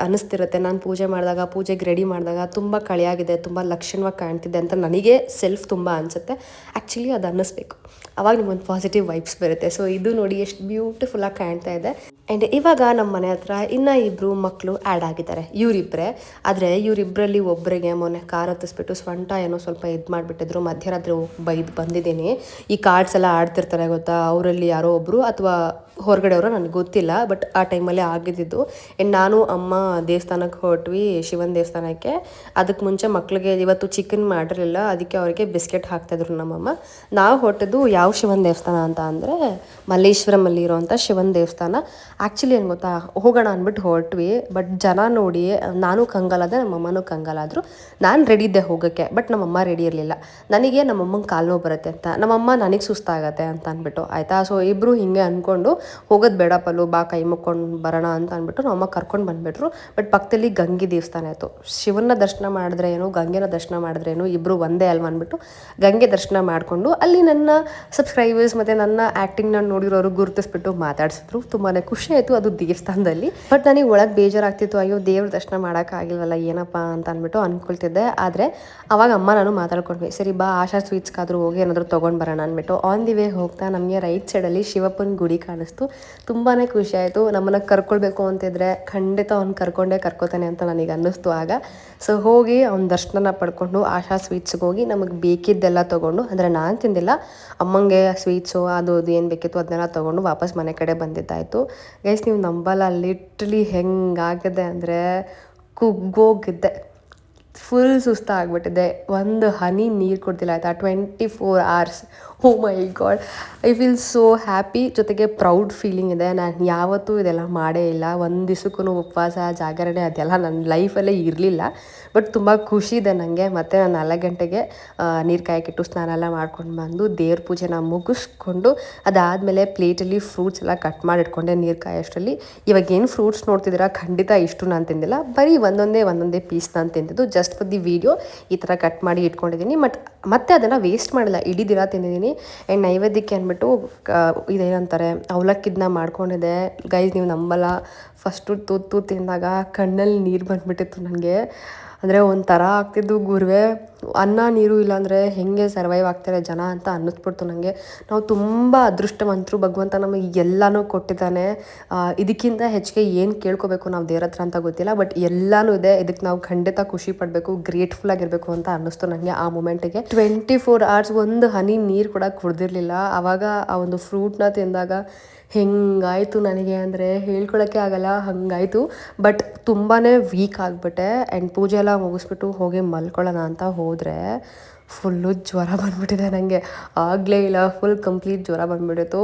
[SPEAKER 1] ಅನ್ನಿಸ್ತಿರುತ್ತೆ ನಾನು ಪೂಜೆ ಮಾಡಿದಾಗ, ಪೂಜೆಗೆ ರೆಡಿ ಮಾಡಿದಾಗ ತುಂಬ ಕಳೆಯಾಗಿದೆ, ತುಂಬ ಲಕ್ಷಣವಾಗಿ ಕಾಣ್ತಿದೆ ಅಂತ ನನಗೆ ಸೆಲ್ಫ್ ತುಂಬ ಅನಿಸುತ್ತೆ. ಆ್ಯಕ್ಚುಲಿ ಅದು ಅನ್ನಿಸ್ಬೇಕು, ಆವಾಗ ನಿಮ್ಗೊಂದು ಪಾಸಿಟಿವ್ ವೈಬ್ಸ್ ಬರುತ್ತೆ. ಸೊ ಇದು ನೋಡಿ ಎಷ್ಟು ಬ್ಯೂಟಿಫುಲ್ಲಾಗಿ ಕಾಣ್ತಾ ಇದೆ. ಆ್ಯಂಡ್ ಇವಾಗ ನಮ್ಮ ಮನೆ ಹತ್ರ ಇನ್ನೂ 2 ಮಕ್ಕಳು ಆ್ಯಡ್ ಆಗಿದ್ದಾರೆ, ಇವರಿಬ್ಬರೇ. ಆದರೆ ಇವರಿಬ್ಬರಲ್ಲಿ ಒಬ್ಬರಿಗೆ ಮೊನ್ನೆ ಕಾರ್ ಹತ್ತಿಸ್ಬಿಟ್ಟು ಸೊಂಟ ಏನೋ ಸ್ವಲ್ಪ ಇದು ಮಾಡಿಬಿಟ್ಟಿದ್ರು. ಮಧ್ಯರಾತ್ರಿ ಬಂದಿದ್ದೀನಿ. ಈ ಕಾರ್ಡ್ಸ್ ಎಲ್ಲ ಆಡ್ತಿರ್ತಾರೆ ಗೊತ್ತಾ, ಅವರಲ್ಲಿ ಯಾರೋ ಒಬ್ಬರು ಅಥವಾ ಹೊರಗಡೆಯವರು ನನಗೆ ಗೊತ್ತಿಲ್ಲ, ಬಟ್ ಆ ಟೈಮಲ್ಲಿ ಆಗಿದ್ದು. ಆ್ಯಂಡ್ ನಾನು ಅಮ್ಮ ದೇವಸ್ಥಾನಕ್ಕೆ ಹೊರಟ್ವಿ, ಶಿವನ ದೇವಸ್ಥಾನಕ್ಕೆ. ಅದಕ್ಕೆ ಮುಂಚೆ ಮಕ್ಕಳಿಗೆ ಇವತ್ತು ಚಿಕನ್ ಮಾಡಿರಲಿಲ್ಲ, ಅದಕ್ಕೆ ಅವರಿಗೆ ಬಿಸ್ಕೆಟ್ ಹಾಕ್ತಾಯಿದ್ರು ನಮ್ಮಮ್ಮ. ನಾವು ಹೊರಟಿದ್ದು ಯಾವ ಶಿವನ ದೇವಸ್ಥಾನ ಅಂತ ಅಂದರೆ ಮಲ್ಲೇಶ್ವರಮಲ್ಲಿ ಇರೋವಂಥ ಶಿವನ ದೇವಸ್ಥಾನ. ಆ್ಯಕ್ಚುಲಿ ಏನು ಗೊತ್ತಾ, ಹೋಗೋಣ ಅಂದ್ಬಿಟ್ಟು ಹೊರಟ್ವಿ. ಬಟ್ ಜನ ನೋಡಿ ನಾನು ಕಂಗಾಲಾದೆ, ನಮ್ಮಮ್ಮನೂ ಕಂಗಾಲಾದರು. ನಾನು ರೆಡಿ ಇದ್ದೆ ಹೋಗೋಕ್ಕೆ, ಬಟ್ ನಮ್ಮಮ್ಮ ರೆಡಿ ಇರಲಿಲ್ಲ. ನನಗೆ ನಮ್ಮಮ್ಮಂಗೆ ಕಾಲು ನೋವು ಬರುತ್ತೆ ಅಂತ, ನಮ್ಮಮ್ಮ ನನಗೆ ಸುಸ್ತಾಗತ್ತೆ ಅಂತ ಅಂದ್ಬಿಟ್ಟು ಆಯಿತಾ. ಸೊ ಇಬ್ಬರು ಹಿಂಗೆ ಅಂದ್ಕೊಂಡು ಹೋಗೋದು ಬೇಡ ಪಲ್ಲು, ಬಾ ಕೈ ಮುಕ್ಕೊಂಡು ಬರೋಣ ಅಂತ ಅಂದ್ಬಿಟ್ಟು ನಮ್ಮಮ್ಮ ಕರ್ಕೊಂಡು ಬಂದುಬಿಟ್ರು. ಬಟ್ ಪಕ್ಕದಲ್ಲಿ ಗಂಗೆ ದೇವಸ್ಥಾನ ಇತ್ತು. ಶಿವನ ದರ್ಶನ ಮಾಡಿದ್ರೆ ಏನು, ಗಂಗೆನ ದರ್ಶನ ಮಾಡಿದ್ರೆ ಏನು, ಇಬ್ಬರು ಒಂದೇ ಅಲ್ವಾ ಅಂದ್ಬಿಟ್ಟು ಗಂಗೆ ದರ್ಶನ ಮಾಡಿಕೊಂಡು ಅಲ್ಲಿ ನನ್ನ ಸಬ್ಸ್ಕ್ರೈಬರ್ಸ್ ಮತ್ತು ನನ್ನ ಆ್ಯಕ್ಟಿಂಗ್ನ ನೋಡಿರೋರು ಗುರುತಿಸ್ಬಿಟ್ಟು ಮಾತಾಡಿಸಿದ್ರು. ತುಂಬಾ ಖುಷಿ ಆಯಿತು ಅದು ದೇವಸ್ಥಾನದಲ್ಲಿ. ಬಟ್ ನನಗೆ ಒಳಗೆ ಬೇಜಾರಾಗ್ತಿತ್ತು, ಅಯ್ಯೋ ದೇವ್ರ ದರ್ಶನ ಮಾಡೋಕ್ಕಾಗಿಲ್ವಲ್ಲ ಏನಪ್ಪ ಅಂತ ಅಂದ್ಬಿಟ್ಟು ಅಂದ್ಕೊಳ್ತಿದ್ದೆ. ಆದರೆ ಅವಾಗ ಅಮ್ಮ ನಾನು ಮಾತಾಡ್ಕೊಂಡ್ವಿ, ಸರಿ ಬಾ ಆಶಾ ಸ್ವೀಟ್ಸ್ಗಾದರೂ ಹೋಗಿ ಏನಾದರೂ ತೊಗೊಂಡು ಬರೋಣ ಅಂದ್ಬಿಟ್ಟು. ಆನ್ ದಿ ವೇ ಹೋಗ್ತಾ ನಮಗೆ ರೈಟ್ ಸೈಡಲ್ಲಿ ಶಿವಪ್ಪನ ಗುಡಿ ಕಾಣಿಸ್ತು. ತುಂಬಾ ಖುಷಿ ಆಯಿತು. ನಮ್ಮನ್ನು ಕರ್ಕೊಳ್ಬೇಕು ಅಂತಿದ್ರೆ ಖಂಡಿತ ಅವ್ನು ಕರ್ಕೋತಾನೆ ಅಂತ ನನಗೆ ಅನ್ನಿಸ್ತು ಆಗ. ಸೊ ಹೋಗಿ ಅವ್ನ ದರ್ಶನ ಪಡ್ಕೊಂಡು ಆಶಾ ಸ್ವೀಟ್ಸ್ಗೆ ಹೋಗಿ ನಮಗೆ ಬೇಕಿದ್ದೆಲ್ಲ ತೊಗೊಂಡು, ಅಂದರೆ ನಾನು ತಿಂದಿಲ್ಲ, ಅಮ್ಮಂಗೆ ಸ್ವೀಟ್ಸು ಅದು ಏನು ಬೇಕಿತ್ತು ಅದನ್ನೆಲ್ಲ ತೊಗೊಂಡು ವಾಪಸ್ ಮನೆ ಕಡೆ ಬಂದಿದ್ದಾಯಿತು. ಗೈಸ್ ನೀವು ನಂಬಲ್ಲ, ಲಿಟ್ರಲಿ ಹೆಂಗಾಗಿದೆ ಅಂದರೆ ಕುಗ್ಗೋಗಿದ್ದೆ, ಫುಲ್ ಸುಸ್ತಾಗ್ಬಿಟ್ಟಿದೆ. ಒಂದು ಹನಿ ನೀರು ಕೊಡ್ತಿಲ್ಲ ಆಯಿತಾ. 24 hours oh my god, I feel so happy, ಜೊತೆಗೆ ಪ್ರೌಡ್ ಫೀಲಿಂಗ್ ಇದೆ. ನಾನು ಯಾವತ್ತೂ ಇದೆಲ್ಲ ಮಾಡೇ ಇಲ್ಲ. ಒಂದು ದಿವಸಕ್ಕೂ ಉಪವಾಸ ಜಾಗರಣೆ ಅದೆಲ್ಲ ನನ್ನ ಲೈಫಲ್ಲೇ ಇರಲಿಲ್ಲ. ಬಟ್ ತುಂಬ ಖುಷಿ ಇದೆ ನನಗೆ. ಮತ್ತು ನಾನು 4 ಗಂಟೆಗೆ ನೀರು ಕಾಯಕ್ಕಿಟ್ಟು ಸ್ನಾನ ಎಲ್ಲ ಮಾಡ್ಕೊಂಡು ಬಂದು ದೇವ್ರ ಪೂಜೆನ ಮುಗಿಸ್ಕೊಂಡು ಅದಾದಮೇಲೆ ಪ್ಲೇಟಲ್ಲಿ ಫ್ರೂಟ್ಸ್ ಎಲ್ಲ ಕಟ್ ಮಾಡಿ ಇಟ್ಕೊಂಡೆ ನೀರು ಕಾಯೋಷ್ಟರಲ್ಲಿ. ಇವಾಗೇನು ಫ್ರೂಟ್ಸ್ ನೋಡ್ತಿದ್ದೀರಾ, ಖಂಡಿತ ಇಷ್ಟು ನಾನು ತಿಂದಿಲ್ಲ, ಬರೀ ಒಂದೊಂದೇ ಪೀಸ್ ನಾನು ತಿಂದಿದ್ದು. ಜಸ್ಟ್ ಫಾರ್ ದಿ ವಿಡಿಯೋ ಈ ಥರ ಕಟ್ ಮಾಡಿ ಇಟ್ಕೊಂಡಿದ್ದೀನಿ. ಮತ್ತೆ ಅದನ್ನು ವೇಸ್ಟ್ ಮಾಡಿಲ್ಲ, ಇಡೀ ದಿನ ತಿಂದಿದ್ದೀನಿ. ಆ್ಯಂಡ್ ನೈವೇದ್ಯಕ್ಕೆ ಅಂದ್ಬಿಟ್ಟು ಇದೇನಂತಾರೆ ಅವಲಕ್ಕಿದನ್ನ ಮಾಡ್ಕೊಂಡಿದ್ದೆ. ಗೈಸ್ ನೀವು ನಂಬಲ್ಲ, ಫಸ್ಟು ತುತ್ತು ತಿಂದಾಗ ಕಣ್ಣಲ್ಲಿ ನೀರು ಬಂದುಬಿಟ್ಟಿತ್ತು ನನಗೆ. ಅಂದರೆ ಒಂಥರ ಆಗ್ತಿದ್ದು, ಗುರುವೆ ಅನ್ನ ನೀರು ಇಲ್ಲಾಂದರೆ ಹೇಗೆ ಸರ್ವೈವ್ ಆಗ್ತಾರೆ ಜನ ಅಂತ ಅನ್ನಿಸ್ಬಿಡ್ತು ನನಗೆ. ನಾವು ತುಂಬ ಅದೃಷ್ಟವಂತರು, ಭಗವಂತ ನಮಗೆ ಎಲ್ಲನೂ ಕೊಟ್ಟಿದ್ದಾನೆ. ಇದಕ್ಕಿಂತ ಹೆಚ್ಚಿಗೆ ಏನು ಕೇಳ್ಕೋಬೇಕು ನಾವು ದೇವ್ರ ಹತ್ರ ಅಂತ ಗೊತ್ತಿಲ್ಲ. ಬಟ್ ಎಲ್ಲನೂ ಇದೆ, ಇದಕ್ಕೆ ನಾವು ಖಂಡಿತ ಖುಷಿ ಪಡಬೇಕು, ಗ್ರೇಟ್ಫುಲ್ ಆಗಿರಬೇಕು ಅಂತ ಅನ್ನಿಸ್ತು ನನಗೆ ಆ ಮೂಮೆಂಟಿಗೆ. 24 hours ಒಂದು ಹನಿ ನೀರು ಕೂಡ ಕುಡ್ದಿರಲಿಲ್ಲ. ಆವಾಗ ಆ ಒಂದು ಫ್ರೂಟ್ನ ತಿಂದಾಗ ಹೆಂಗಾಯಿತು ನನಗೆ ಅಂದರೆ ಹೇಳ್ಕೊಳಕ್ಕೆ ಆಗಲ್ಲ, ಹಾಗಾಯಿತು. ಬಟ್ ತುಂಬಾ ವೀಕ್ ಆಗಿಬಿಟ್ಟೆ. ಆ್ಯಂಡ್ ಪೂಜೆ ಎಲ್ಲ ಮುಗಿಸ್ಬಿಟ್ಟು ಹೋಗಿ ಮಲ್ಕೊಳ್ಳೋಣ ಅಂತ ಹೋದರೆ ಫುಲ್ಲು ಜ್ವರ ಬಂದುಬಿಟ್ಟಿದೆ ನನಗೆ. ಆಗಲೇ ಇಲ್ಲ, ಫುಲ್ ಕಂಪ್ಲೀಟ್ ಜ್ವರ ಬಂದುಬಿಟ್ಟಿತ್ತು.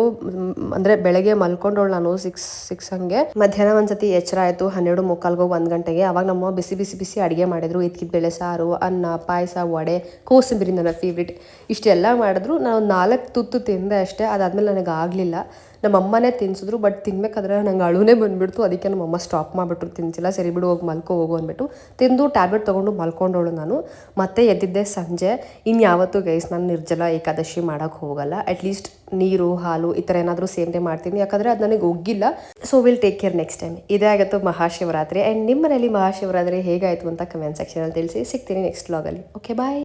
[SPEAKER 1] ಅಂದರೆ ಬೆಳಗ್ಗೆ ಮಲ್ಕೊಂಡವಳು ನಾನು 6 ಹಂಗೆ. ಮಧ್ಯಾಹ್ನ ಒಂದ್ಸತಿ ಎಚ್ಚರ ಆಯಿತು 12:45 1 ಗಂಟೆಗೆ. ಅವಾಗ ನಮ್ಮ ಬಿಸಿ ಅಡುಗೆ ಮಾಡಿದ್ರು. ಎತ್ಕಿದ ಬೇಳೆ ಸಾರು, ಅನ್ನ, ಪಾಯಸ, ವಡೆ, ಕೋಸಂಬರಿ ನನ್ನ ಫೇವ್ರೇಟ್. ಇಷ್ಟೆಲ್ಲ ಮಾಡಿದ್ರು. ನಾನು 4 ತುತ್ತು ತಿಂದೆ ಅಷ್ಟೇ. ಅದಾದಮೇಲೆ ನನಗೆ ಆಗಲಿಲ್ಲ. ನಮ್ಮಮ್ಮನೇ ತಿನ್ಸಿದ್ರು. ಬಟ್ ತಿನ್ಬೇಕಾದ್ರೆ ನಂಗೆ ಅಳುನೇ ಬಂದುಬಿಡ್ತು. ಅದಕ್ಕೆ ನಮ್ಮಮ್ಮ ಸ್ಟಾಪ್ ಮಾಡಿಬಿಟ್ರು, ತಿನ್ಸಿಲ್ಲ. ಸರಿ ಬಿಡು, ಹೋಗಿ ಹೋಗು ಅಂದ್ಬಿಟ್ಟು ತಿಂದು ಟ್ಯಾಬ್ಲೆಟ್ ತೊಗೊಂಡು ಮಲ್ಕೊಂಡವಳು ನಾನು. ಮತ್ತೆ ಎದ್ದಿದ್ದೆ ಸಂಜೆ. ಇನ್ಯಾವತ್ತೂ ಗೈಸ್ ನಾನು ನಿರ್ಜಲ ಏಕಾದಶಿ ಮಾಡೋಕ್ಕೆ ಹೋಗಲ್ಲ. ಅಟ್ಲೀಸ್ಟ್ ನೀರು, ಹಾಲು ಈ ಥರ ಏನಾದರೂ ಸೇವನೆ ಮಾಡ್ತೀನಿ, ಯಾಕಂದರೆ ಅದು ನನಗೆ ಒಗ್ಗಿಲ್ಲ. So will take care next time. ಇದೇ ಆಗುತ್ತೋ ಮಹಾಶಿವರಾತ್ರಿ. ಆ್ಯಂಡ್ ನಿಮ್ಮ ಮನೇಲಿ ಮಹಾಶಿವರಾತ್ರಿ ಹೇಗಾಯಿತು ಅಂತ ಕಮೆಂಟ್ ಸೆಕ್ಷನಲ್ಲಿ ತಿಳಿಸಿ. ಸಿಗ್ತೀನಿ ನೆಕ್ಸ್ಟ್ ವ್ಲಾಗಲ್ಲಿ. ಓಕೆ, ಬಾಯ್.